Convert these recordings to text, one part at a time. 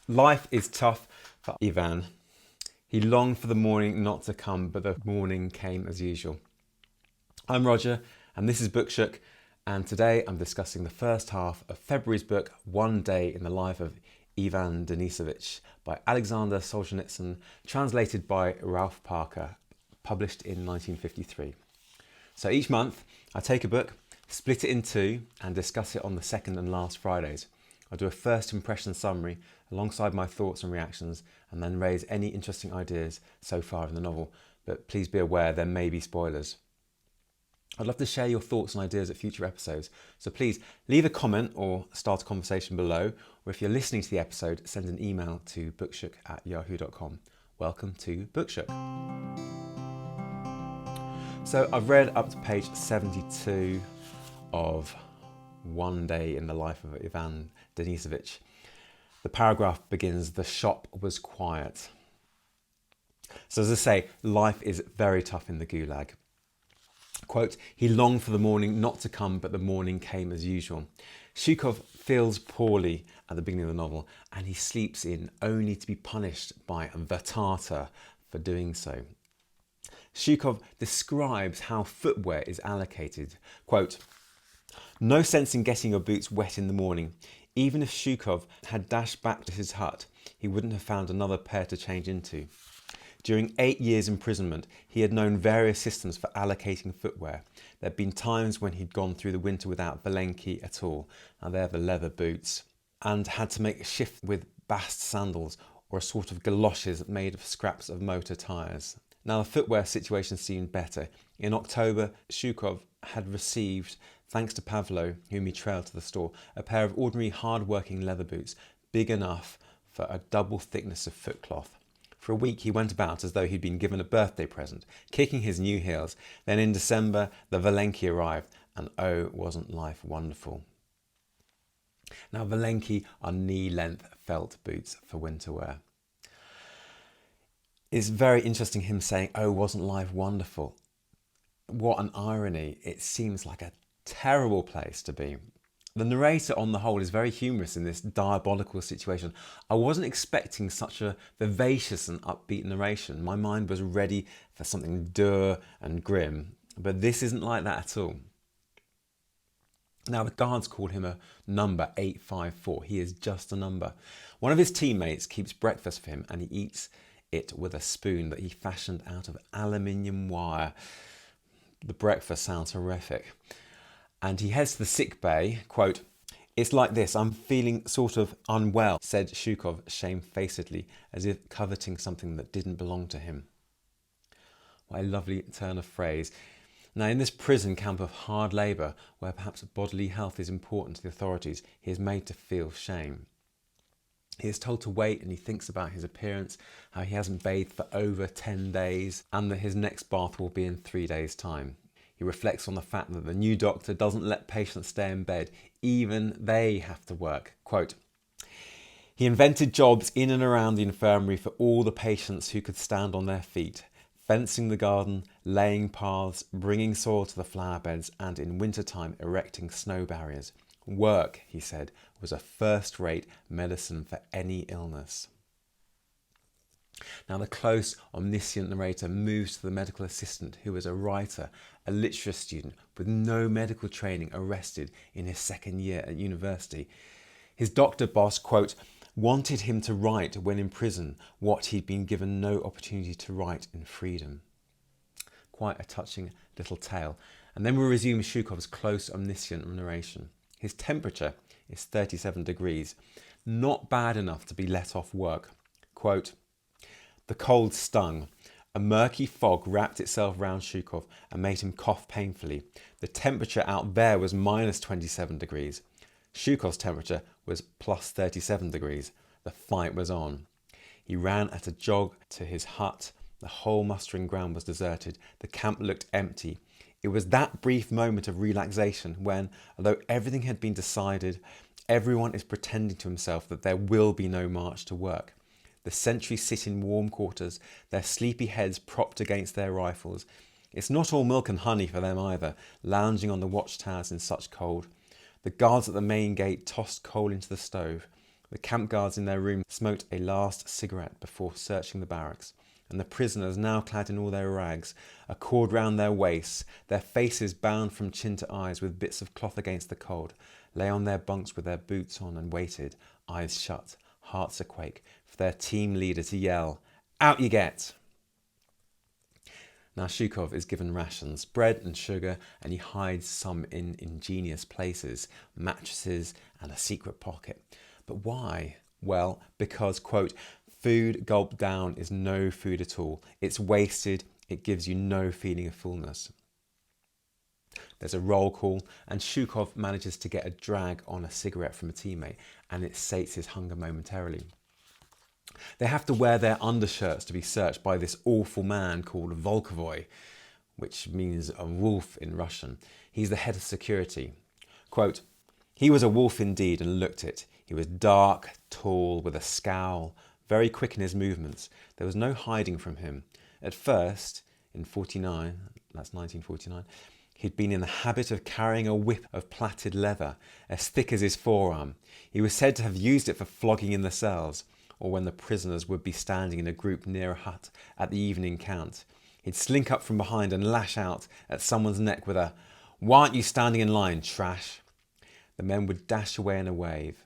Life is tough for Ivan. He longed for the morning not to come, but the morning came as usual. I'm Roger, and this is Bookshook, and today I'm discussing the first half of February's book, One Day in the Life of Ivan Denisovich, by Alexander Solzhenitsyn, translated by Ralph Parker, published in 1953. So each month, I take a book, split it in two, and discuss it on the second and last Fridays. I'll do a first impression summary alongside my thoughts and reactions, and then raise any interesting ideas so far in the novel, but please be aware there may be spoilers. I'd love to share your thoughts and ideas at future episodes, so please leave a comment or start a conversation below, or if you're listening to the episode, send an email to bookshook@yahoo.com. Welcome to Bookshook. So I've read up to page 72 of One Day in the Life of Ivan Denisovich. The paragraph begins, "The shop was quiet." So as I say, life is very tough in the Gulag. Quote, "He longed for the morning not to come, but the morning came as usual." Zhukov feels poorly at the beginning of the novel, and he sleeps in only to be punished by the Tartar for doing so. Zhukov describes how footwear is allocated. Quote, "No sense in getting your boots wet in the morning. Even if Zhukov had dashed back to his hut, he wouldn't have found another pair to change into. During 8 years' imprisonment, he had known various systems for allocating footwear. There had been times when he'd gone through the winter without valenki at all, and they're the leather boots, and had to make shift with bast sandals or a sort of galoshes made of scraps of motor tyres. Now the footwear situation seemed better. In October, Zhukov had received, thanks to Pavlo, whom he trailed to the store, a pair of ordinary hard-working leather boots, big enough for a double thickness of footcloth. For a week he went about as though he'd been given a birthday present, kicking his new heels. Then in December, the valenki arrived, and oh, wasn't life wonderful." Now valenki are knee-length felt boots for winter wear. It's very interesting him saying, "Oh, wasn't life wonderful?" What an irony. It seems like a terrible place to be. The narrator, on the whole, is very humorous in this diabolical situation. I wasn't expecting such a vivacious and upbeat narration. My mind was ready for something dour and grim, but this isn't like that at all. Now, the guards call him a number 854. He is just a number. One of his teammates keeps breakfast for him, and he eats it with a spoon that he fashioned out of aluminium wire. The breakfast sounds horrific. And he heads to the sick bay. Quote, "It's like this, I'm feeling sort of unwell," said Zhukov shamefacedly, as if coveting something that didn't belong to him. What a lovely turn of phrase. Now, in this prison camp of hard labour, where perhaps bodily health is important to the authorities, he is made to feel shame. He is told to wait, and he thinks about his appearance, how he hasn't bathed for over 10 days, and that his next bath will be in 3 days' time. He reflects on the fact that the new doctor doesn't let patients stay in bed. Even they have to work. Quote, "He invented jobs in and around the infirmary for all the patients who could stand on their feet. Fencing the garden, laying paths, bringing soil to the flower beds, and in wintertime erecting snow barriers. Work," he said, "was a first-rate medicine for any illness." Now the close, omniscient narrator moves to the medical assistant, who is a writer, a literature student with no medical training, arrested in his second year at university. His doctor boss, quote, "wanted him to write when in prison what he'd been given no opportunity to write in freedom." Quite a touching little tale. And then we'll resume Zhukov's close, omniscient narration. His temperature is 37 degrees, not bad enough to be let off work. Quote, "The cold stung. A murky fog wrapped itself round Zhukov and made him cough painfully. The temperature out there was minus 27 degrees. Zhukov's temperature was plus 37 degrees. The fight was on. He ran at a jog to his hut. The whole mustering ground was deserted. The camp looked empty. It was that brief moment of relaxation when, although everything had been decided, everyone is pretending to himself that there will be no march to work. The sentries sit in warm quarters, their sleepy heads propped against their rifles. It's not all milk and honey for them either, lounging on the watchtowers in such cold. The guards at the main gate tossed coal into the stove. The camp guards in their room smoked a last cigarette before searching the barracks, and the prisoners, now clad in all their rags, a cord round their waists, their faces bound from chin to eyes with bits of cloth against the cold, lay on their bunks with their boots on and waited, eyes shut, hearts a-quake, for their team leader to yell, "Out you get!" Now Shukov is given rations, bread and sugar, and he hides some in ingenious places, mattresses and a secret pocket. But why? Well, because, quote, "food gulped down is no food at all. It's wasted. It gives you no feeling of fullness." There's a roll call, and Shukov manages to get a drag on a cigarette from a teammate, and it sates his hunger momentarily. They have to wear their undershirts to be searched by this awful man called Volkovoy, which means a wolf in Russian. He's the head of security. Quote, "He was a wolf indeed and looked it. He was dark, tall, with a scowl, very quick in his movements. There was no hiding from him. At first, in 1949, he'd been in the habit of carrying a whip of plaited leather, as thick as his forearm. He was said to have used it for flogging in the cells, or when the prisoners would be standing in a group near a hut at the evening count. He'd slink up from behind and lash out at someone's neck with a, 'Why aren't you standing in line, trash?' The men would dash away in a wave.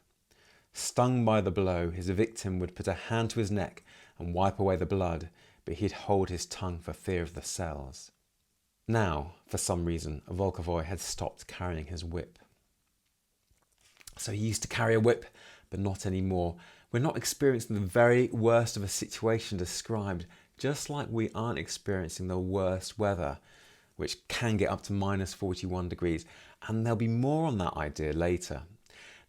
Stung by the blow, his victim would put a hand to his neck and wipe away the blood, but he'd hold his tongue for fear of the cells." Now, for some reason, Volkovoy had stopped carrying his whip. So he used to carry a whip, but not anymore. We're not experiencing the very worst of a situation described, just like we aren't experiencing the worst weather, which can get up to minus 41 degrees, and there'll be more on that idea later.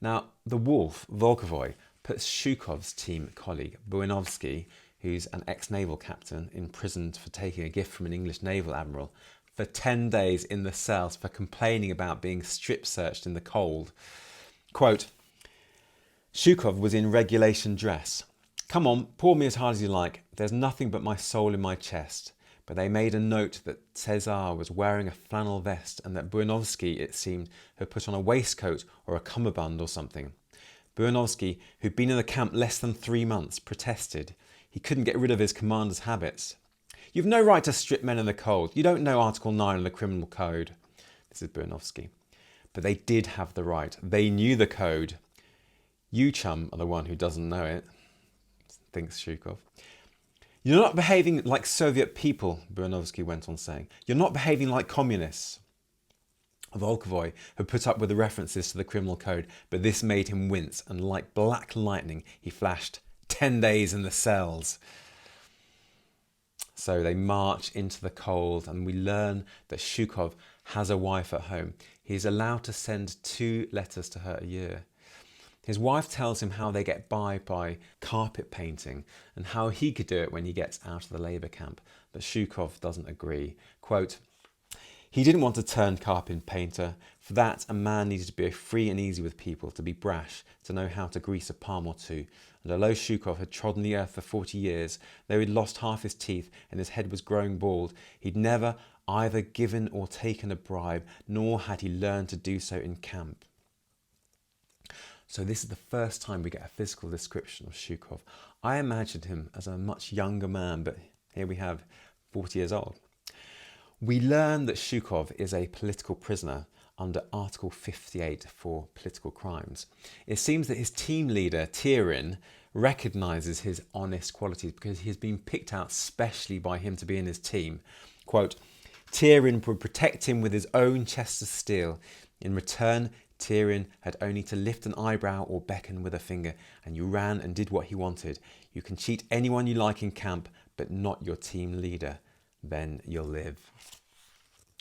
Now, the wolf, Volkovoy, puts Shukov's team colleague, Buinovsky, who's an ex-naval captain, imprisoned for taking a gift from an English naval admiral, for 10 days in the cells for complaining about being strip-searched in the cold. Quote, "Shukov was in regulation dress. 'Come on, pour me as hard as you like. There's nothing but my soul in my chest.' But they made a note that Cesar was wearing a flannel vest and that Buinovsky, it seemed, had put on a waistcoat or a cummerbund or something. Buinovsky, who'd been in the camp less than 3 months, protested. He couldn't get rid of his commander's habits. 'You've no right to strip men in the cold. You don't know Article 9 of the Criminal Code.' This is Buinovsky. But they did have the right. They knew the code. 'You, chum, are the one who doesn't know it,' thinks Shukov. 'You're not behaving like Soviet people,' Buinovsky went on saying. 'You're not behaving like communists.' Volkovoy had put up with the references to the criminal code, but this made him wince, and like black lightning, he flashed, 10 days in the cells. So they march into the cold, and we learn that Shukov has a wife at home. He is allowed to send 2 letters to her a year. His wife tells him how they get by carpet painting and how he could do it when he gets out of the labour camp. But Shukov doesn't agree. Quote, "He didn't want to turn carpet painter. For that, a man needed to be free and easy with people, to be brash, to know how to grease a palm or two. And although Shukov had trodden the earth for 40 years, though he'd lost half his teeth and his head was growing bald, he'd never either given or taken a bribe, nor had he learned to do so in camp." So this is the first time we get a physical description of Shukov. I imagined him as a much younger man, but here we have 40 years old. We learn that Shukov is a political prisoner under Article 58 for political crimes. It seems that his team leader, Tyrin, recognises his honest qualities because he has been picked out specially by him to be in his team. Quote, "Tyrin would protect him with his own chest of steel. In return, Tyrin had only to lift an eyebrow or beckon with a finger, and you ran and did what he wanted. You can cheat anyone you like in camp, but not your team leader. Then you'll live."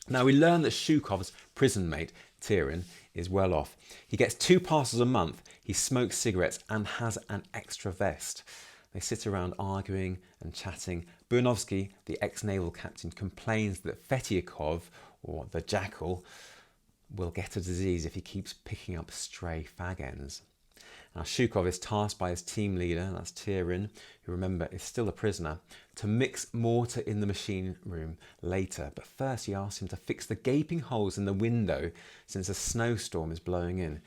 Now we learn that Shukov's prison mate, Tyrin, is well off. He gets 2 parcels a month, he smokes cigarettes and has an extra vest. They sit around arguing and chatting. Buinovsky, the ex-naval captain, complains that Fetyakov, or the jackal, will get a disease if he keeps picking up stray fag ends. Now Shukov is tasked by his team leader, that's Tyrin, who remember is still a prisoner, to mix mortar in the machine room later. But first he asks him to fix the gaping holes in the window since a snowstorm is blowing in.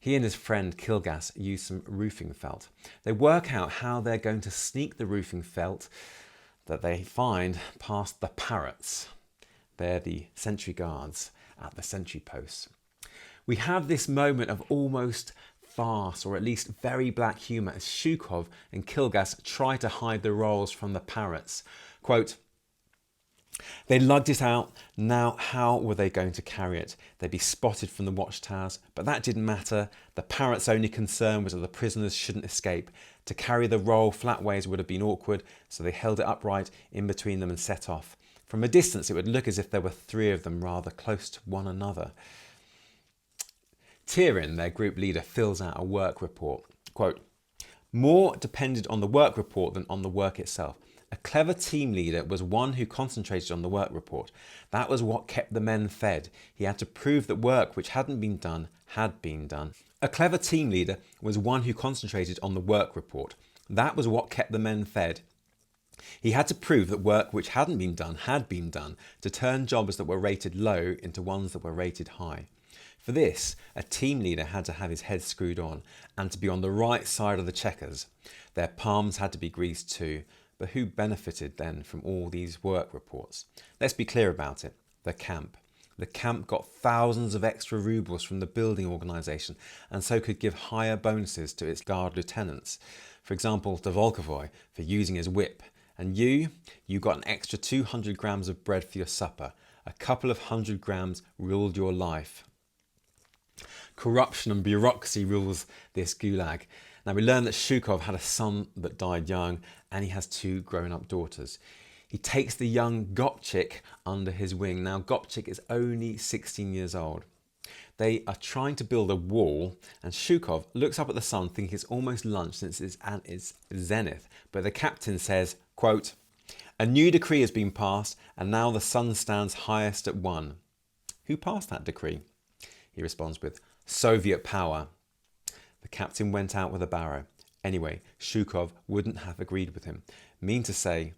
He and his friend Kilgas use some roofing felt. They work out how they're going to sneak the roofing felt that they find past the parrots. They're the sentry guards at the sentry posts. We have this moment of almost farce, or at least very black humour, as Zhukov and Kilgas try to hide the rolls from the parrots. Quote, "They lugged it out, now how were they going to carry it? They'd be spotted from the watchtowers, but that didn't matter. The parrots' only concern was that the prisoners shouldn't escape. To carry the roll flat ways would have been awkward, so they held it upright in between them and set off. From a distance it would look as if there were three of them rather close to one another." Tyrion, their group leader, fills out a work report. Quote, "More depended on the work report than on the work itself. A clever team leader was one who concentrated on the work report. That was what kept the men fed. He had to prove that work which hadn't been done had been done. A clever team leader was one who concentrated on the work report. That was what kept the men fed. He had to prove that work which hadn't been done had been done, to turn jobs that were rated low into ones that were rated high. For this, a team leader had to have his head screwed on and to be on the right side of the checkers. Their palms had to be greased too. But who benefited then from all these work reports? Let's be clear about it. The camp. The camp got thousands of extra rubles from the building organisation and so could give higher bonuses to its guard lieutenants. For example, to Volkovoy for using his whip. And you got an extra 200 grams of bread for your supper. A couple of 100 grams ruled your life. Corruption and bureaucracy rules this gulag. Now, we learn that Zhukov had a son that died young and he has two grown-up daughters. He takes the young Gopchik under his wing. Now, Gopchik is only 16 years old. They are trying to build a wall and Zhukov looks up at the sun thinking it's almost lunch since it's at its zenith. But the captain says, quote, "A new decree has been passed and now the sun stands highest at 1. "Who passed that decree?" He responds with, "Soviet power." The captain went out with a barrow. Anyway, Zhukov wouldn't have agreed with him. Mean to say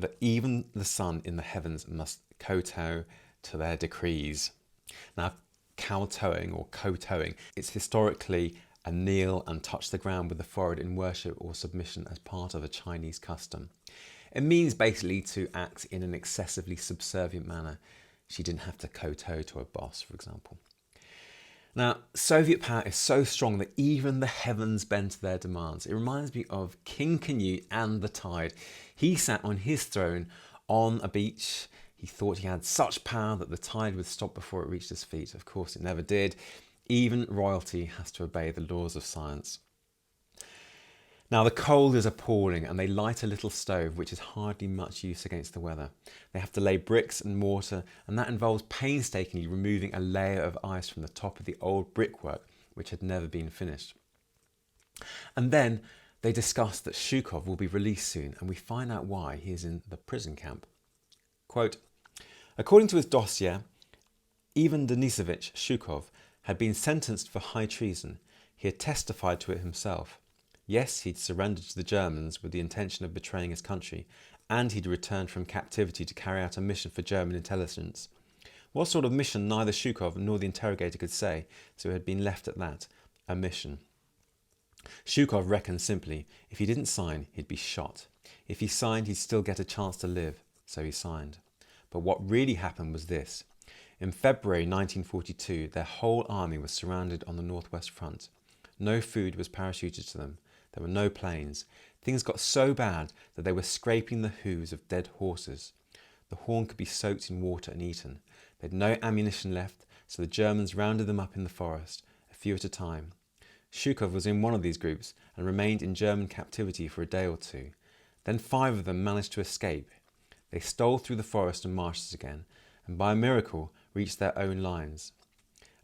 that even the sun in the heavens must kowtow to their decrees. Now, kowtowing or kowtowing, it's historically a kneel and touch the ground with the forehead in worship or submission as part of a Chinese custom. It means basically to act in an excessively subservient manner. She didn't have to kowtow to a boss, for example. Now, Soviet power is so strong that even the heavens bend to their demands. It reminds me of King Canute and the tide. He sat on his throne on a beach. He thought he had such power that the tide would stop before it reached his feet. Of course, it never did. Even royalty has to obey the laws of science. Now, the cold is appalling and they light a little stove, which is hardly much use against the weather. They have to lay bricks and mortar, and that involves painstakingly removing a layer of ice from the top of the old brickwork, which had never been finished. And then they discuss that Zhukov will be released soon, and we find out why he is in the prison camp. Quote, "According to his dossier, Ivan Denisovich Zhukov had been sentenced for high treason. He had testified to it himself. Yes, he'd surrendered to the Germans with the intention of betraying his country, and he'd returned from captivity to carry out a mission for German intelligence. What sort of mission neither Zhukov nor the interrogator could say, so it had been left at that, a mission. Zhukov reckoned simply, if he didn't sign, he'd be shot. If he signed, he'd still get a chance to live, so he signed. But what really happened was this. In February 1942, their whole army was surrounded on the Northwest Front. No food was parachuted to them. There were no planes. Things got so bad that they were scraping the hooves of dead horses. The horn could be soaked in water and eaten. They had no ammunition left, so the Germans rounded them up in the forest, a few at a time. Zhukov was in one of these groups and remained in German captivity for a day or two. Then 5 of them managed to escape. They stole through the forest and marshes again, and by a miracle reached their own lines.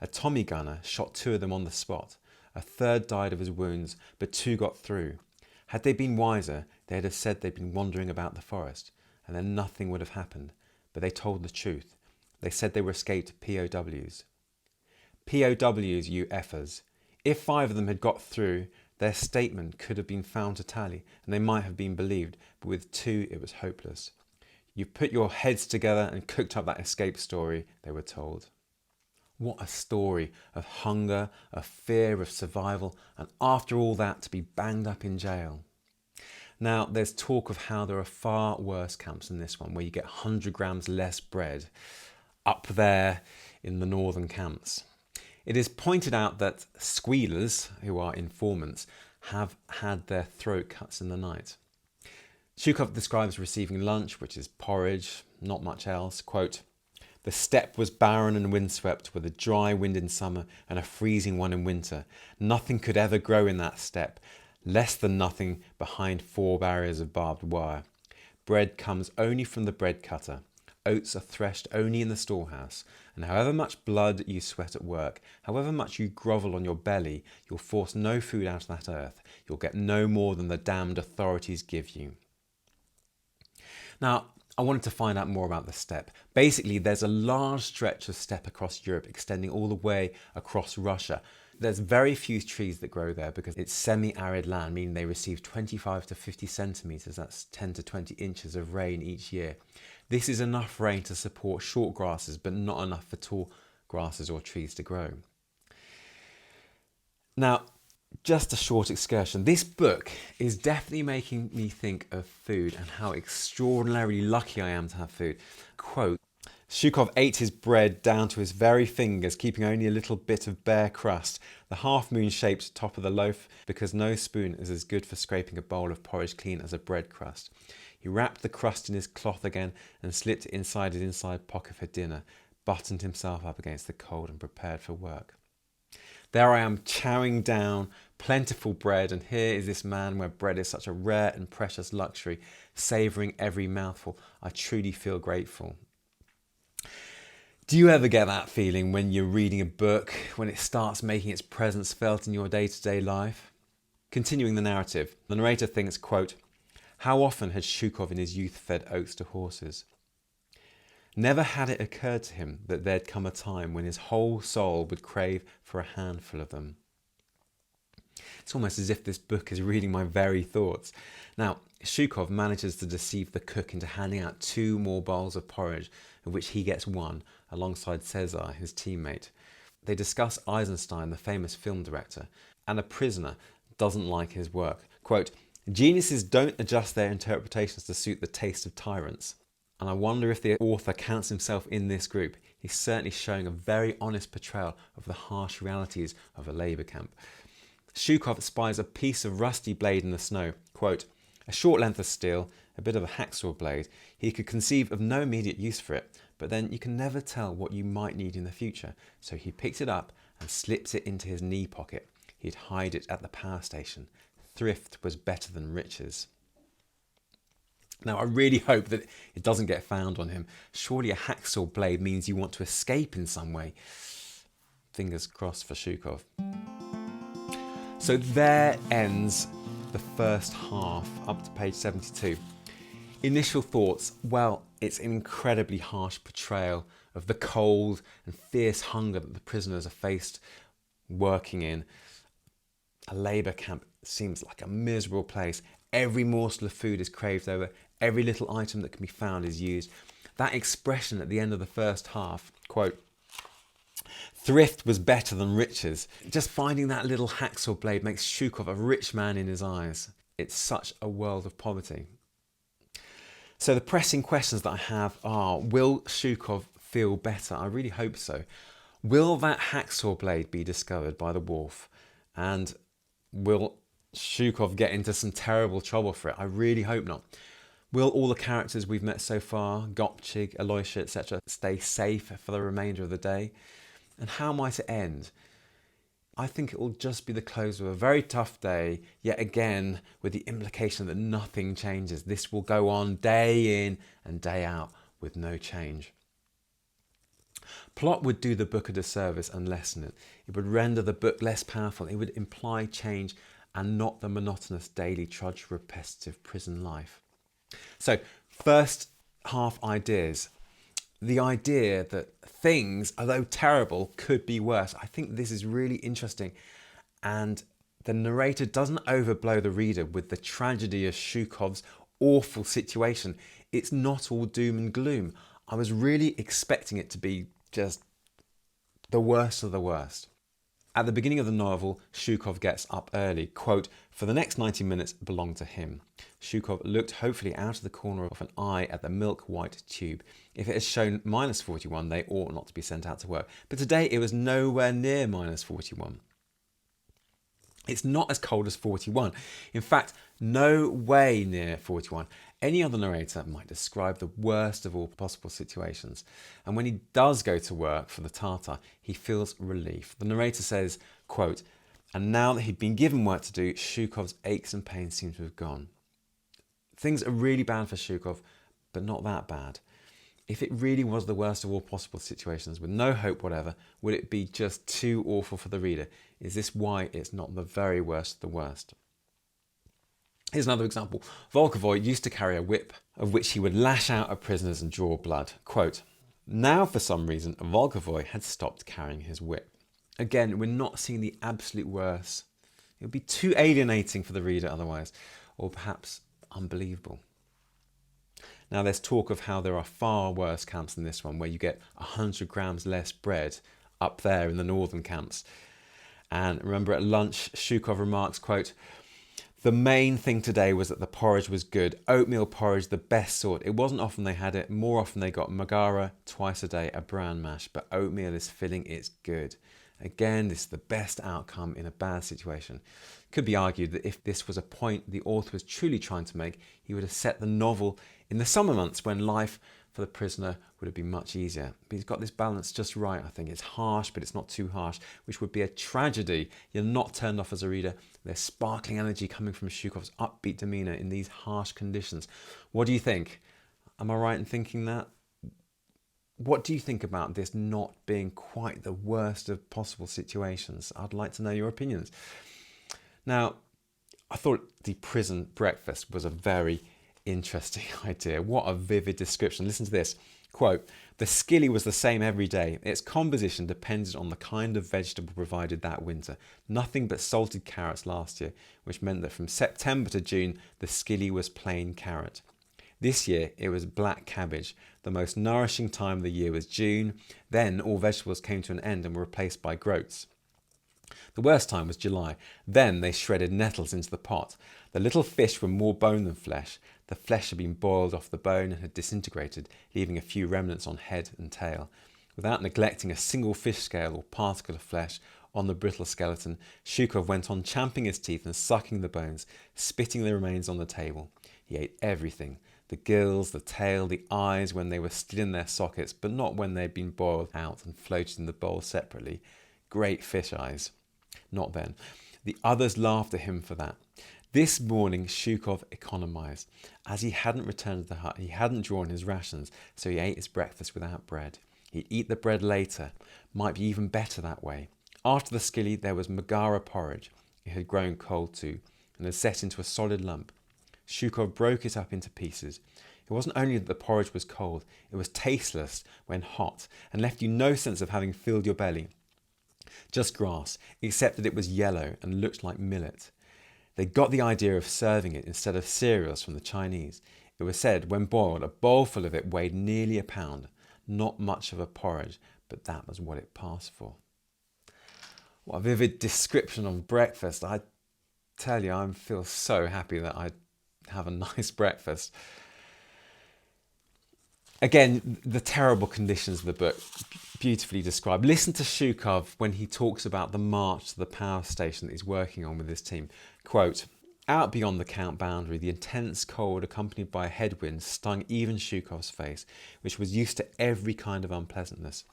A Tommy gunner shot 2 of them on the spot. A third died of his wounds, but 2 got through. Had they been wiser, they'd have said they'd been wandering about the forest, and then nothing would have happened. But they told the truth. They said they were escaped POWs. POWs, you effers. If 5 of them had got through, their statement could have been found to tally, and they might have been believed, but with 2 it was hopeless. You've put your heads together and cooked up that escape story, they were told. What a story of hunger, of fear, of survival, and after all that to be banged up in jail. Now, there's talk of how there are far worse camps than this one, where you get 100 grams less bread, up there in the northern camps. It is pointed out that squealers, who are informants, have had their throat cuts in the night. Zhukov describes receiving lunch, which is porridge, not much else. Quote, "The steppe was barren and windswept, with a dry wind in summer and a freezing one in winter. Nothing could ever grow in that steppe, less than nothing behind 4 barriers of barbed wire. Bread comes only from the bread cutter. Oats are threshed only in the storehouse, and however much blood you sweat at work, however much you grovel on your belly, you'll force no food out of that earth. You'll get no more than the damned authorities give you." Now, I wanted to find out more about the steppe. Basically, there's a large stretch of steppe across Europe, extending all the way across Russia. There's very few trees that grow there because it's semi-arid land, meaning they receive 25 to 50 centimetres, that's 10 to 20 inches of rain each year. This is enough rain to support short grasses, but not enough for tall grasses or trees to grow. Now, just a short excursion. This book is definitely making me think of food and how extraordinarily lucky I am to have food. Quote, "Zhukov ate his bread down to his very fingers, keeping only a little bit of bare crust, the half-moon-shaped top of the loaf, because no spoon is as good for scraping a bowl of porridge clean as a bread crust. He wrapped the crust in his cloth again and slipped it inside his inside pocket for dinner, buttoned himself up against the cold and prepared for work." There I am chowing down plentiful bread, and here is this man where bread is such a rare and precious luxury, savouring every mouthful. I truly feel grateful. Do you ever get that feeling when you're reading a book, when it starts making its presence felt in your day-to-day life? Continuing the narrative, the narrator thinks, quote, "How often had Zhukov in his youth fed oats to horses? Never had it occurred to him that there'd come a time when his whole soul would crave for a handful of them." It's almost as if this book is reading my very thoughts. Now, Zhukov manages to deceive the cook into handing out 2 more bowls of porridge, of which he gets 1, alongside Cesar, his teammate. They discuss Eisenstein, the famous film director, and a prisoner doesn't like his work. Quote, "Geniuses don't adjust their interpretations to suit the taste of tyrants." And I wonder if the author counts himself in this group. He's certainly showing a very honest portrayal of the harsh realities of a labour camp. Zhukov spies a piece of rusty blade in the snow. Quote, "A short length of steel, a bit of a hacksaw blade. He could conceive of no immediate use for it, but then you can never tell what you might need in the future. So he picked it up and slips it into his knee pocket. He'd hide it at the power station. Thrift was better than riches." Now, I really hope that it doesn't get found on him. Surely a hacksaw blade means you want to escape in some way. Fingers crossed for Zhukov. So there ends the first half, up to page 72. Initial thoughts, well, it's an incredibly harsh portrayal of the cold and fierce hunger that the prisoners are faced working in. A labour camp seems like a miserable place. Every morsel of food is craved over. Every little item that can be found is used. That expression at the end of the first half, quote, "Thrift was better than riches." Just finding that little hacksaw blade makes Zhukov a rich man in his eyes. It's such a world of poverty. So the pressing questions that I have are, will Zhukov feel better? I really hope so. Will that hacksaw blade be discovered by the wolf? And will Zhukov get into some terrible trouble for it? I really hope not. Will all the characters we've met so far, Gopchik, Aloysia, etc., stay safe for the remainder of the day? And how might it end? I think it will just be the close of a very tough day, yet again with the implication that nothing changes. This will go on day in and day out with no change. Plot would do the book a disservice and lessen it. It would render the book less powerful. It would imply change and not the monotonous daily trudge repetitive prison life. So, first half ideas. The idea that things, although terrible, could be worse. I think this is really interesting, and the narrator doesn't overblow the reader with the tragedy of Zhukov's awful situation. It's not all doom and gloom. I was really expecting it to be just The worst of the worst. At the beginning of the novel, Zhukov gets up early. Quote, "For the next 90 minutes belonged to him." Zhukov looked hopefully out of the corner of an eye at the milk-white tube. If it has shown minus 41, they ought not to be sent out to work. But today it was nowhere near minus 41. It's not as cold as 41. In fact, no way near 41. Any other narrator might describe the worst of all possible situations. And when he does go to work for the Tatar, he feels relief. The narrator says, quote, "And now that he'd been given work to do, Zhukov's aches and pains seem to have gone." Things are really bad for Zhukov, but not that bad. If it really was the worst of all possible situations with no hope whatever, would it be just too awful for the reader? Is this why it's not the very worst of the worst? Here's another example. Volkovoy used to carry a whip of which he would lash out at prisoners and draw blood. Quote, "Now for some reason Volkovoy had stopped carrying his whip." Again, we're not seeing the absolute worst. It would be too alienating for the reader otherwise, or perhaps unbelievable. Now there's talk of how there are far worse camps than this one, where you get 100 grams less bread up there in the northern camps. And remember at lunch, Zhukov remarks, quote, "The main thing today was that the porridge was good. Oatmeal porridge, the best sort. It wasn't often they had it. More often they got magara, twice a day, a bran mash. But oatmeal is filling, it's good." Again, this is the best outcome in a bad situation. It could be argued that if this was a point the author was truly trying to make, he would have set the novel in the summer months when life for the prisoner would have been much easier. But he's got this balance just right, I think. It's harsh, but it's not too harsh, which would be a tragedy. You're not turned off as a reader. There's sparkling energy coming from Zhukov's upbeat demeanour in these harsh conditions. What do you think? Am I right in thinking that? What do you think about this not being quite the worst of possible situations? I'd like to know your opinions. Now, I thought the prison breakfast was a very interesting idea. What a vivid description. Listen to this. Quote, "The skilly was the same every day. Its composition depended on the kind of vegetable provided that winter. Nothing but salted carrots last year, which meant that from September to June, the skilly was plain carrot. This year, it was black cabbage. The most nourishing time of the year was June. Then all vegetables came to an end and were replaced by groats. The worst time was July. Then they shredded nettles into the pot. The little fish were more bone than flesh. The flesh had been boiled off the bone and had disintegrated, leaving a few remnants on head and tail. Without neglecting a single fish scale or particle of flesh on the brittle skeleton, Zhukov went on champing his teeth and sucking the bones, spitting the remains on the table. He ate everything. The gills, the tail, the eyes when they were still in their sockets, but not when they'd been boiled out and floated in the bowl separately. Great fish eyes. Not then. The others laughed at him for that. This morning, Zhukov economised. As he hadn't returned to the hut, he hadn't drawn his rations, so he ate his breakfast without bread. He'd eat the bread later. Might be even better that way. After the skilly, there was magara porridge. It had grown cold too, and had set into a solid lump. Zhukov broke it up into pieces. It wasn't only that the porridge was cold, it was tasteless when hot, and left you no sense of having filled your belly. Just grass, except that it was yellow and looked like millet. They got the idea of serving it instead of cereals from the Chinese. It was said, when boiled, a bowlful of it weighed nearly a pound. Not much of a porridge, but that was what it passed for. What a vivid description of breakfast. I tell you, I feel so happy that I have a nice breakfast. Again, the terrible conditions of the book, beautifully described. Listen to Zhukov when he talks about the march to the power station that he's working on with his team. Quote, "Out beyond the camp boundary, the intense cold accompanied by a headwind stung even Zhukov's face, which was used to every kind of unpleasantness.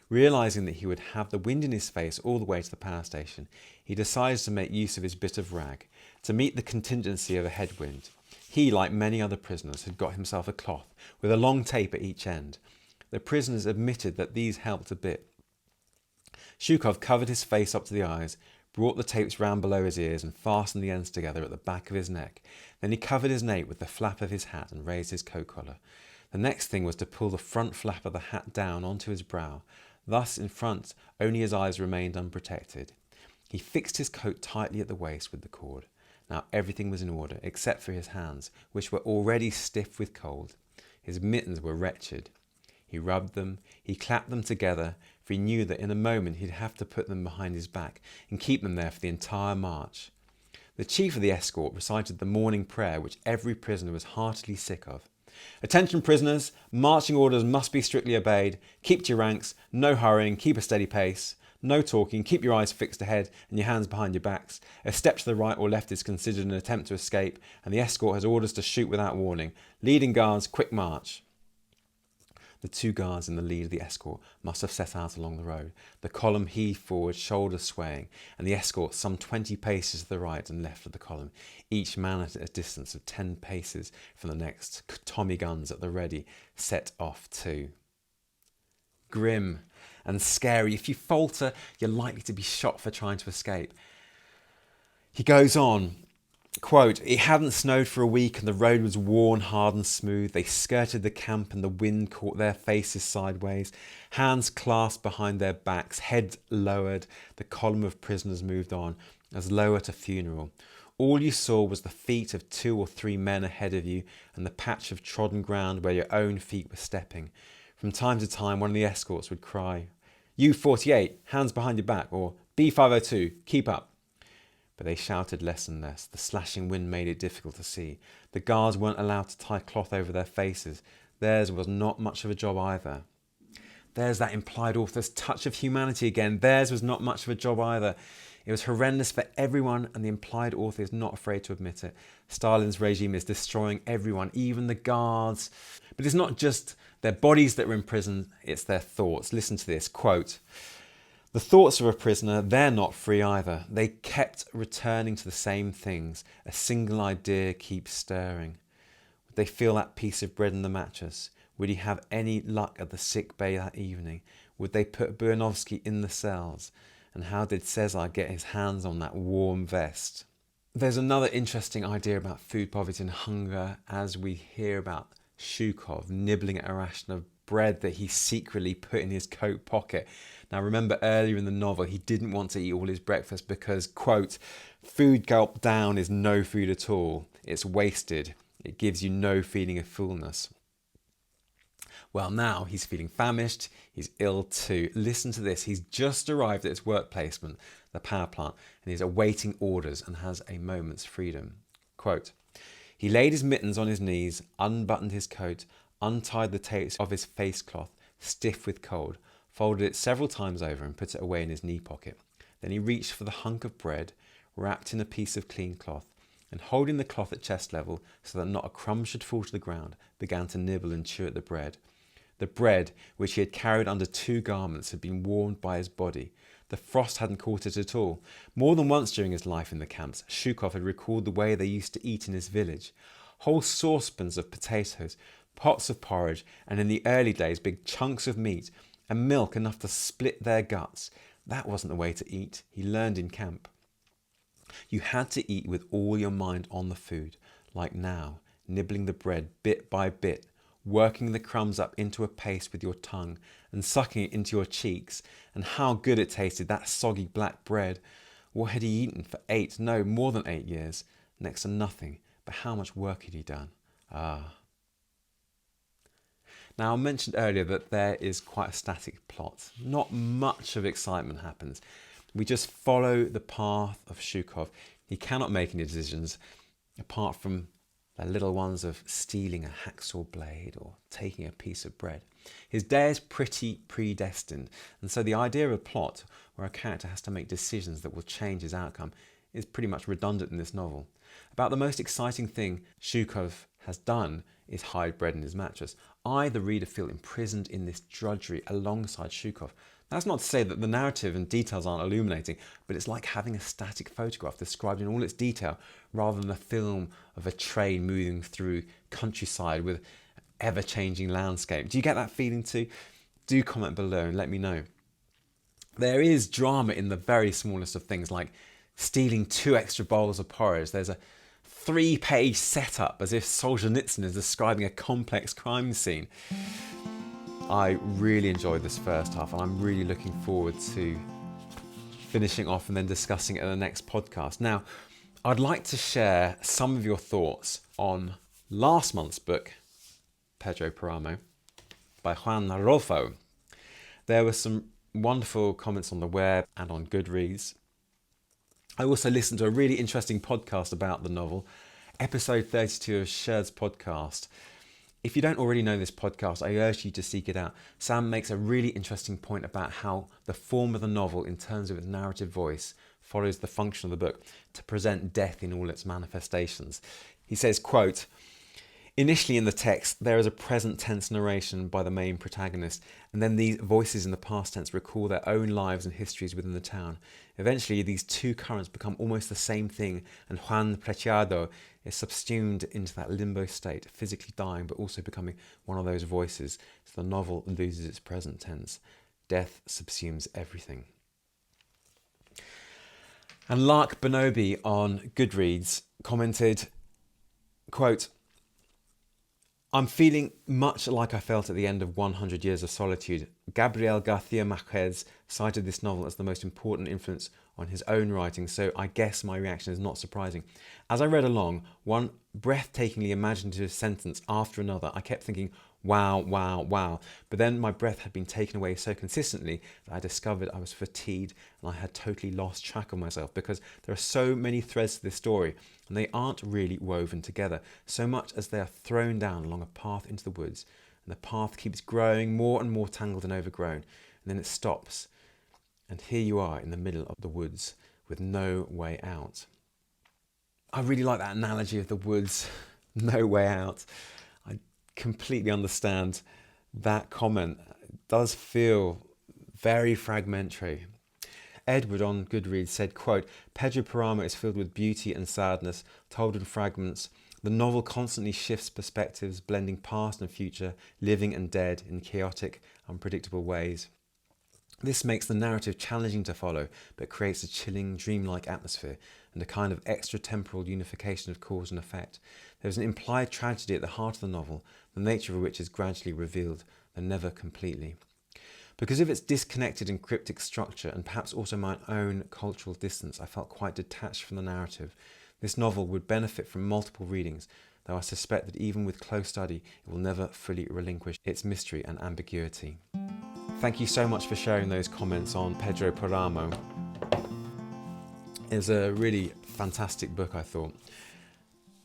Realising that he would have the wind in his face all the way to the power station, he decided to make use of his bit of rag to meet the contingency of a headwind. He, like many other prisoners, had got himself a cloth with a long tape at each end. The prisoners admitted that these helped a bit. Zhukov covered his face up to the eyes, brought the tapes round below his ears and fastened the ends together at the back of his neck. Then he covered his nape with the flap of his hat and raised his coat collar. The next thing was to pull the front flap of the hat down onto his brow. Thus, in front, only his eyes remained unprotected. He fixed his coat tightly at the waist with the cord. Now everything was in order, except for his hands, which were already stiff with cold. His mittens were wretched. He rubbed them, he clapped them together, for he knew that in a moment he'd have to put them behind his back and keep them there for the entire march. The chief of the escort recited the morning prayer which every prisoner was heartily sick of. "Attention prisoners, marching orders must be strictly obeyed. Keep to your ranks, no hurrying, keep a steady pace. No talking, keep your eyes fixed ahead and your hands behind your backs. A step to the right or left is considered an attempt to escape, and the escort has orders to shoot without warning. Leading guards, quick march." The 2 guards in the lead of the escort must have set out along the road. The column heaved forward, shoulders swaying, and the escort some 20 paces to the right and left of the column, each man at a distance of 10 paces from the next, Tommy guns at the ready, set off too. Grim and scary. If you falter, you're likely to be shot for trying to escape. He goes on, quote, "It hadn't snowed for a week and the road was worn, hard and smooth. They skirted the camp and the wind caught their faces sideways. Hands clasped behind their backs, heads lowered, the column of prisoners moved on, as though at a funeral. All you saw was the feet of 2 or 3 men ahead of you and the patch of trodden ground where your own feet were stepping. From time to time, one of the escorts would cry, 'U-48, hands behind your back,' or 'B-502, keep up.' But they shouted less and less. The slashing wind made it difficult to see. The guards weren't allowed to tie cloth over their faces. Theirs was not much of a job either." There's that implied author's touch of humanity again. Theirs was not much of a job either. It was horrendous for everyone, and the implied author is not afraid to admit it. Stalin's regime is destroying everyone, even the guards. But it's not just their bodies that are in prison, it's their thoughts. Listen to this, quote, "The thoughts of a prisoner, they're not free either. They kept returning to the same things. A single idea keeps stirring. Would they feel that piece of bread in the mattress? Would he have any luck at the sick bay that evening? Would they put Buyanovsky in the cells? And how did Cesar get his hands on that warm vest?" There's another interesting idea about food poverty and hunger as we hear about Zhukov nibbling at a ration of bread that he secretly put in his coat pocket. Now remember, earlier in the novel he didn't want to eat all his breakfast because, quote, "Food gulped down is no food at all. It's wasted. It gives you no feeling of fullness." Well, now he's feeling famished, he's ill too. Listen to this, he's just arrived at his work placement, the power plant, and he's awaiting orders and has a moment's freedom. Quote, "He laid his mittens on his knees, unbuttoned his coat, untied the tapes of his face cloth, stiff with cold, folded it several times over and put it away in his knee pocket. Then he reached for the hunk of bread, wrapped in a piece of clean cloth, and holding the cloth at chest level so that not a crumb should fall to the ground, began to nibble and chew at the bread. The bread, which he had carried under 2 garments, had been warmed by his body. The frost hadn't caught it at all. More than once during his life in the camps, Zhukov had recalled the way they used to eat in his village. Whole saucepans of potatoes, pots of porridge, and in the early days big chunks of meat, and milk enough to split their guts. That wasn't the way to eat, he learned in camp. You had to eat with all your mind on the food, like now, nibbling the bread bit by bit, working the crumbs up into a paste with your tongue and sucking it into your cheeks. And how good it tasted, that soggy black bread. What had he eaten for more than 8 years? Next to nothing. But how much work had he done? Ah. Now, I mentioned earlier that there is quite a static plot. Not much of excitement happens. We just follow the path of Zhukov. He cannot make any decisions apart from the little ones of stealing a hacksaw blade or taking a piece of bread. His day is pretty predestined, and so the idea of a plot where a character has to make decisions that will change his outcome is pretty much redundant in this novel. About the most exciting thing Zhukov has done is hide bread in his mattress. I, the reader, feel imprisoned in this drudgery alongside Zhukov. That's not to say that the narrative and details aren't illuminating, but it's like having a static photograph described in all its detail rather than a film of a train moving through countryside with ever-changing landscape. Do you get that feeling too? Do comment below and let me know. There is drama in the very smallest of things, like stealing 2 extra bowls of porridge. There's a 3-page setup as if Solzhenitsyn is describing a complex crime scene. I really enjoyed this first half, and I'm really looking forward to finishing off and then discussing it in the next podcast. Now, I'd like to share some of your thoughts on last month's book, Pedro Paramo, by Juan Rolfo. There were some wonderful comments on the web and on Goodreads. I also listened to a really interesting podcast about the novel, episode 32 of Sherd's podcast. If you don't already know this podcast, I urge you to seek it out. Sam makes a really interesting point about how the form of the novel, in terms of its narrative voice, follows the function of the book to present death in all its manifestations. He says, quote, "Initially in the text, there is a present tense narration by the main protagonist, and then these voices in the past tense recall their own lives and histories within the town. Eventually, these two currents become almost the same thing, and Juan Preciado is subsumed into that limbo state, physically dying, but also becoming one of those voices, so the novel loses its present tense. Death subsumes everything." And Lark Bonobi on Goodreads commented, quote, "I'm feeling much like I felt at the end of 100 Years of Solitude. Gabriel García Márquez cited this novel as the most important influence on his own writing, so I guess my reaction is not surprising. As I read along, one breathtakingly imaginative sentence after another, I kept thinking, wow, wow, wow. But then my breath had been taken away so consistently that I discovered I was fatigued and I had totally lost track of myself, because there are so many threads to this story and they aren't really woven together, so much as they are thrown down along a path into the woods, and the path keeps growing more and more tangled and overgrown, and then it stops. And here you are in the middle of the woods with no way out." I really like that analogy of the woods, no way out. I completely understand that comment. It does feel very fragmentary. Edward on Goodreads said, quote, "Pedro Paramo is filled with beauty and sadness, told in fragments. The novel constantly shifts perspectives, blending past and future, living and dead in chaotic, unpredictable ways. This makes the narrative challenging to follow, but creates a chilling, dreamlike atmosphere and a kind of extra-temporal unification of cause and effect. There is an implied tragedy at the heart of the novel, the nature of which is gradually revealed, though never completely. Because of its disconnected and cryptic structure, and perhaps also my own cultural distance, I felt quite detached from the narrative. This novel would benefit from multiple readings, though I suspect that even with close study, it will never fully relinquish its mystery and ambiguity." Thank you so much for sharing those comments on Pedro Paramo. It was a really fantastic book, I thought.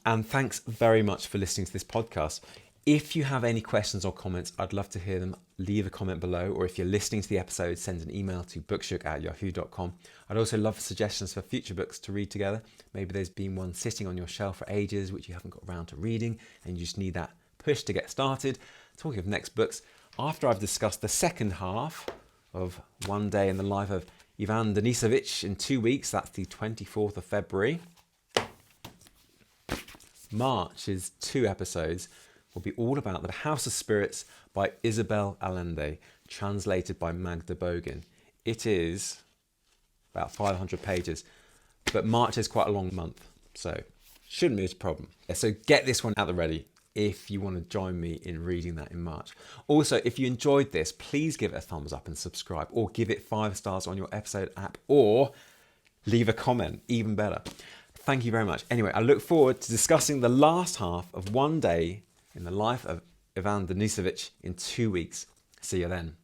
And thanks very much for listening to this podcast. If you have any questions or comments, I'd love to hear them. Leave a comment below, or if you're listening to the episode, send an email to bookshook@yahoo.com. I'd also love suggestions for future books to read together. Maybe there's been one sitting on your shelf for ages which you haven't got around to reading and you just need that push to get started. Talking of next books, after I've discussed the second half of One Day in the Life of Ivan Denisovich in 2 weeks, that's the 24th of February, March's 2 episodes will be all about The House of Spirits by Isabel Allende, translated by Magda Bogin. It is about 500 pages, but March is quite a long month, so shouldn't be a problem. So get this one at the ready if you want to join me in reading that in March. Also, if you enjoyed this, please give it a thumbs up and subscribe, or give it 5 stars on your episode app, or leave a comment, even better. Thank you very much. Anyway, I look forward to discussing the last half of One Day in the Life of Ivan Denisovich in 2 weeks. See you then.